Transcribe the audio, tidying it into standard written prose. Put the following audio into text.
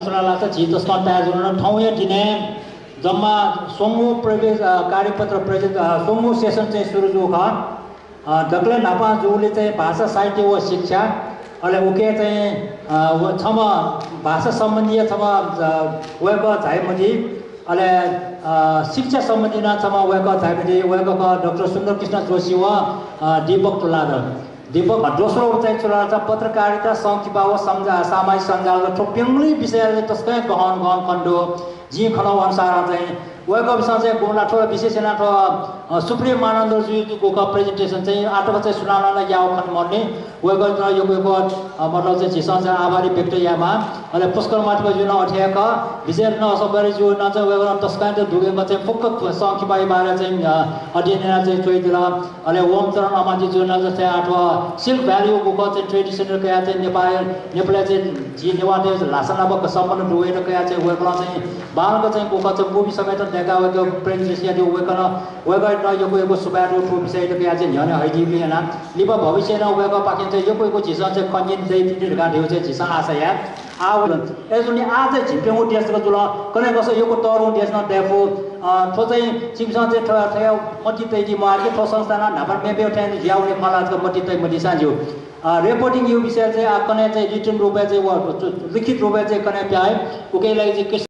चुनाला चाहिँ झितो स्टन्टाया जुन ठाउँया दिने जम्मा सोमु प्रवेश कार्यपत्र प्रेजेन्ट सोमु सेसन चाहिँ सुरु जो ख दक्ले नापा जोले चाहिँ भाषा साहित्य व शिक्षा अहिले उके चाहिँ छम भाषा सम्बन्धी अथवा वेक झाइमदी अहिले शिक्षा सम्बन्धी न छम वेक झाइमदी वेक डाक्टर सुन्दर कृष्ण जोशी व दीपक तुलाद दीपक दोस्रो चाहिँ चुनाव पत्रकारिता संकिपा व सामाजिक सञ्जाल थोप्यङली विषय तस्कै गहन गहन खण्डो जी खनाउ अनुसार चाहिँ वेक विषय चाहिँ गुणनाथ विशेष सुप्रिम आनन्द जीको प्रेजेन्टेसन चाहिँ आटोको चाहिँ सुनाउनलाई याव खन मर्ने वेक यो मतलब चाहिँ झिसन चाहिँ आभारी व्यक्त यामा अहिले पुष्कर माथिको जुन अठ्याक विशेष न सबरी जो न चाहिँ वेक तस्कै त दुगेको चाहिँ फुक्क संकिपा बारे चाहिँ अध्ययन चाहिँ चोइदिल अहिले ओम चरण अमाजी जुन चाहिँ आठवा सिल्क भ्यालीको चाहिँ ट्रेडिसनल कया चाहिँ नेपाली चाहिँ जी नेवार लासनाबक सम्पन्न डुबेर कया चाहिँ वेकला चाहिँ बालको चाहिँ कोका चाहिँ मुभी समेत देखा वेक प्रेजेन्टेसन त्यो वेकन वेक यो सुबारो विषय कया चाहिँ झन् हैदिबी हैन लिप भविष्य न वेक पाकिन्छ यो झिसन चाहिँ कन्जिन दैति गाड्यो चाहिँ झिसन आशा या आ एजुनी आ चाहिँ झिपेउ देशको जुल कने कसो यो तरु देश न देखो थो चाहिँ चिमसँग चाहिँ ठया मति तैदि मार्के थो संस्थान नापर मेबे ठ्यान ज्याउने फलाजको मति तै मति सान्ज्यू रिपोर्टिङ यो विषय चाहिँ कने चाहिँ रिटन रूपमा चाहिँ लिखित रूपमा चाहिँ कने प्याय उकेलाई चाहिँ